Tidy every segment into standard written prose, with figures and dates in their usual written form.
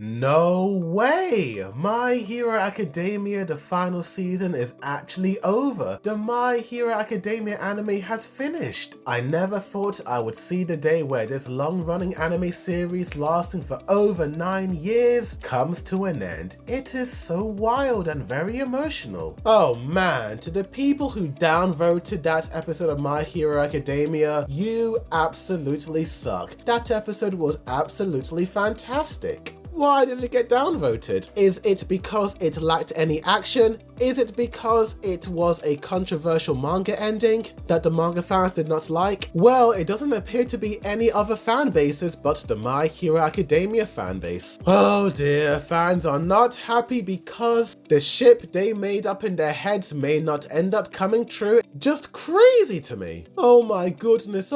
No way! My Hero Academia, the final season is actually over. The My Hero Academia anime has finished. I never thought I would see the day where this long-running anime series lasting for over 9 years comes to an end. It is so wild and very emotional. Oh man, to the people who downvoted that episode of My Hero Academia, you absolutely suck. That episode was absolutely fantastic. Why did it get downvoted? Is it because it lacked any action? Is it because it was a controversial manga ending that the manga fans did not like? Well, it doesn't appear to be any other fan bases but the My Hero Academia fan base. Oh dear, fans are not happy because the ship they made up in their heads may not end up coming true. Just crazy to me. Oh my goodness,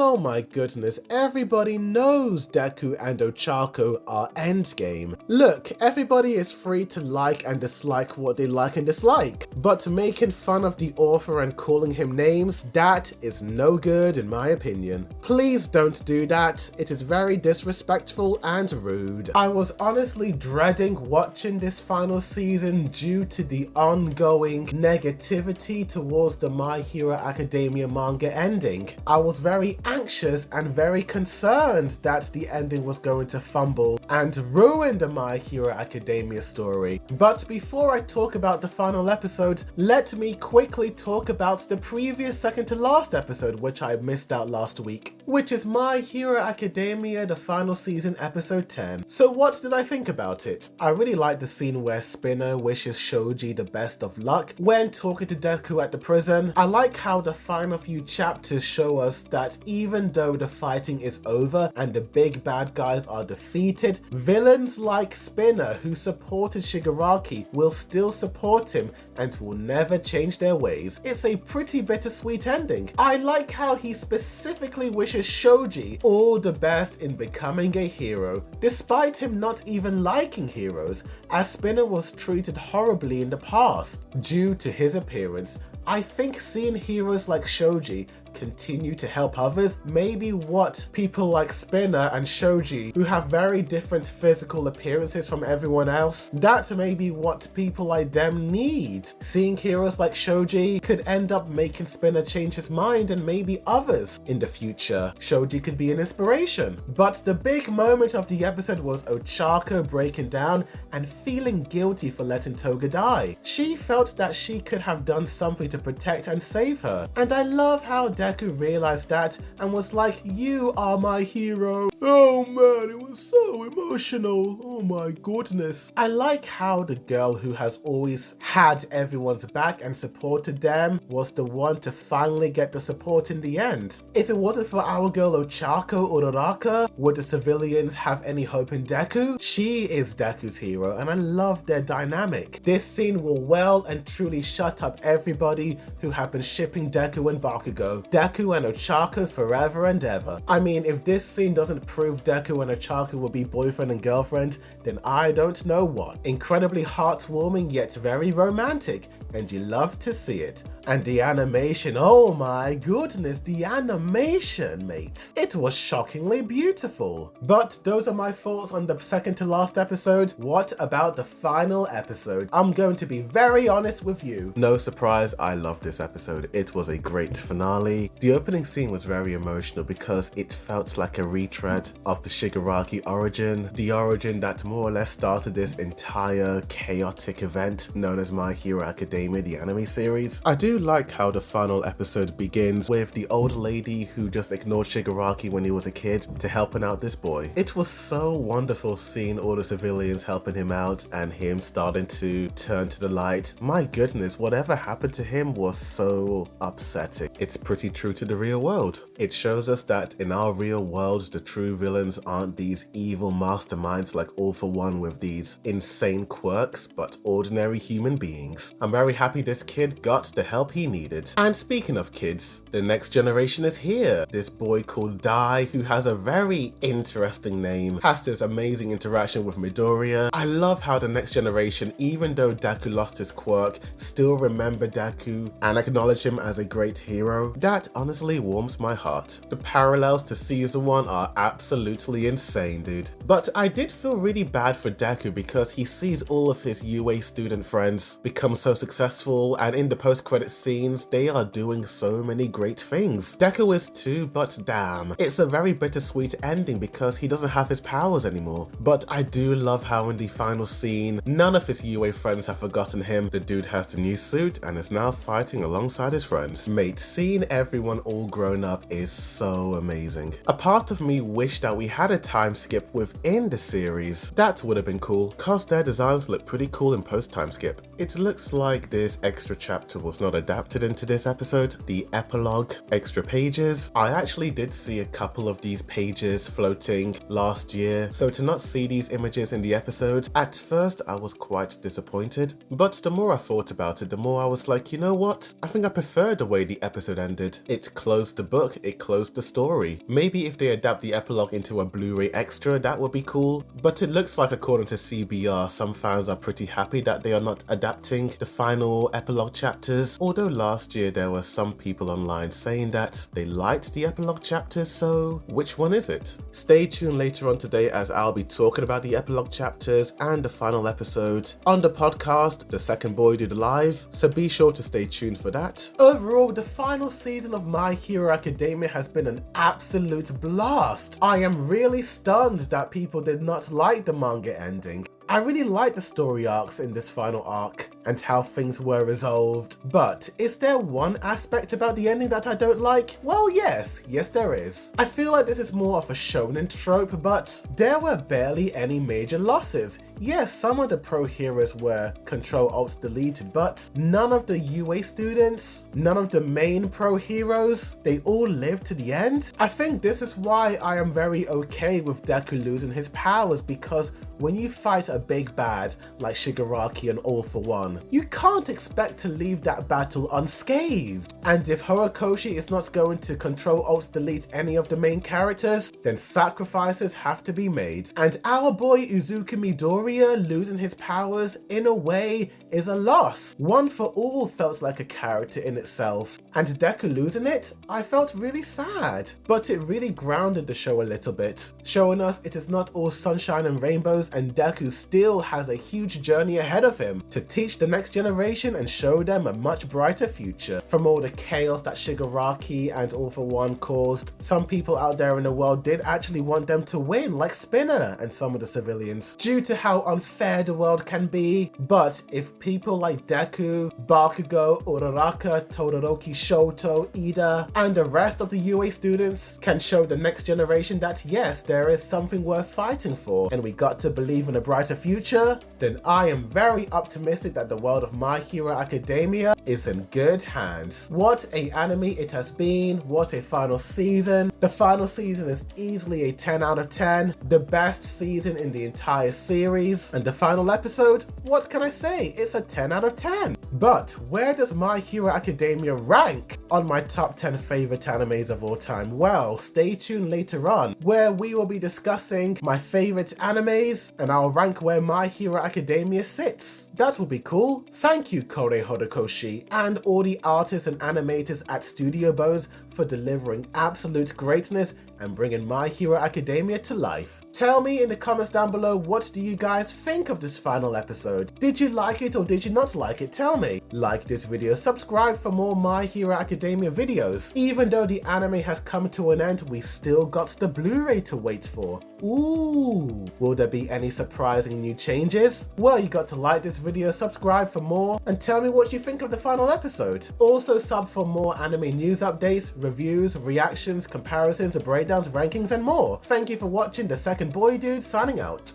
everybody knows Deku and Ochako are endgame. Look, everybody is free to like and dislike what they like and dislike. But making fun of the author and calling him names, that is no good in my opinion. Please don't do that, it is very disrespectful and rude. I was honestly dreading watching this final season due to the ongoing negativity towards the My Hero Academia manga ending. I was very anxious and very concerned that the ending was going to fumble and ruin the My Hero Academia story. But before I talk about the final episode, let me quickly talk about the previous second to last episode which I missed out last week, which is My Hero Academia the final season episode 10. So what did I think about it? I really liked the scene where Spinner wishes Shoji the best of luck when talking to Deku at the prison. I like how the final few chapters show us that even though the fighting is over and the big bad guys are defeated, villains like Spinner who supported Shigaraki will still support him and will never change their ways. It's a pretty bittersweet ending. I like how he specifically wishes Shoji all the best in becoming a hero, despite him not even liking heroes, as Spinner was treated horribly in the past due to his appearance. I think seeing heroes like Shoji continue to help others may be what people like Spinner and Shoji, who have very different physical appearances from everyone else, that may be what people like them need. Seeing heroes like Shoji could end up making Spinner change his mind and maybe others in the future. Shoji could be an inspiration. But the big moment of the episode was Ochako breaking down and feeling guilty for letting Toga die. She felt that she could have done something to protect and save her, and I love how Deku realized that and was like, "You are my hero." Oh man, it was so emotional. Oh my goodness. I like how the girl who has always had everyone's back and supported them was the one to finally get the support in the end. If it wasn't for our girl Ochako Uraraka, would the civilians have any hope in Deku? She is Deku's hero and I love their dynamic. This scene will well and truly shut up everybody who have been shipping Deku and Bakugo. Deku and Ochako forever and ever. I mean, if this scene doesn't prove Deku and Ochako will be boyfriend and girlfriend, then I don't know what. Incredibly heartwarming yet very romantic, and you love to see it. And the animation, oh my goodness, the animation, mate. It was shockingly beautiful. But those are my thoughts on the second to last episode. What about the final episode? I'm going to be very honest with you. No surprise, I love this episode. It was a great finale. The opening scene was very emotional because it felt like a retread of the Shigaraki origin, the origin that more or less started this entire chaotic event known as My Hero Academia, the anime series. I do like how the final episode begins with the old lady who just ignored Shigaraki when he was a kid to helping out this boy. It was so wonderful seeing all the civilians helping him out and him starting to turn to the light. My goodness, whatever happened to him was so upsetting. It's pretty true to the real world. It shows us that in our real world, the true villains aren't these evil masterminds like All For One with these insane quirks, but ordinary human beings. I'm very happy this kid got the help he needed. And speaking of kids, the next generation is here. This boy called Dai, who has a very interesting name, has this amazing interaction with Midoriya. I love how the next generation, even though Deku lost his quirk, still remember Deku and acknowledge him as a great hero. That honestly warms my heart. The parallels to season 1 are absolutely insane, dude. But I did feel really bad for Deku because he sees all of his UA student friends become so successful, and in the post-credit scenes, they are doing so many great things. Deku is too, but damn, it's a very bittersweet ending because he doesn't have his powers anymore. But I do love how in the final scene, none of his UA friends have forgotten him. The dude has the new suit and is now fighting alongside his friends. Mate, seeing everyone all grown up is so amazing. A part of me wished that we had a time skip within the series. That would have been cool, cause their designs look pretty cool in post-time skip. It looks like this extra chapter was not adapted into this episode. The epilogue, extra pages. I actually did see a couple of these pages floating last year, so to not see these images in the episode, at first I was quite disappointed, but the more I thought about it, the more I was like, you know what? I think I prefer the way the episode ended. It closed the book, it closed the story. Maybe if they adapt the epilogue into a Blu-ray extra, that would be cool, but it looks like according to CBR, some fans are pretty happy that they are not adapting the final epilogue chapters, although last year there were some people online saying that they liked the epilogue chapters, so which one is it? Stay tuned later on today as I'll be talking about the epilogue chapters and the final episode on the podcast, The Second Boy Dude Live, so be sure to stay tuned for that. Overall, the final season of My Hero Academia has been an absolute blast. I am really stunned that people did not like the manga ending. I really like the story arcs in this final arc and how things were resolved, but is there one aspect about the ending that I don't like? Well, yes there is. I feel like this is more of a shonen trope, but there were barely any major losses. Yes, some of the pro heroes were Control-Alt-Delete, but none of the UA students, none of the main pro heroes, they all lived to the end. I think this is why I am very okay with Deku losing his powers, because when you fight a big bad like Shigaraki and All For One, you can't expect to leave that battle unscathed. And if Horikoshi is not going to Control-Alt-Delete any of the main characters, then sacrifices have to be made. And our boy Uzuka Midoriya losing his powers, in a way, is a loss. One for All felt like a character in itself, and Deku losing it, I felt really sad. But it really grounded the show a little bit, showing us it is not all sunshine and rainbows, and Deku still has a huge journey ahead of him to teach the next generation and show them a much brighter future. From all the chaos that Shigaraki and All For One caused, some people out there in the world did actually want them to win, like Spinner and some of the civilians, due to how unfair the world can be. But if people like Deku, Bakugo, Uraraka, Todoroki, Shoto, Ida, and the rest of the UA students can show the next generation that yes, there is something worth fighting for, and we got to believe in a brighter future, then I am very optimistic that the world of My Hero Academia is in good hands. What a anime it has been, what a final season. The final season is easily a 10 out of 10, the best season in the entire series, and the final episode, what can I say, it's a 10 out of 10. But where does My Hero Academia rank on my top 10 favorite animes of all time? Well, stay tuned later on, where we will be discussing my favorite animes, and I'll rank where My Hero Academia sits. That will be cool. Thank you, Kore Horikoshi, and all the artists and animators at Studio Bones for delivering absolute greatness and bringing My Hero Academia to life. Tell me in the comments down below, what do you guys think of this final episode? Did you like it or did you not like it? Tell me. Like this video, subscribe for more My Hero Academia videos. Even though the anime has come to an end, we still got the Blu-ray to wait for. Ooh, will there be any surprising new changes? Well, you got to like this video, subscribe for more, and tell me what you think of the final episode. Also sub for more anime news updates, reviews, reactions, comparisons, breakdowns, rankings, and more. Thank you for watching. The Second Boy Dude signing out.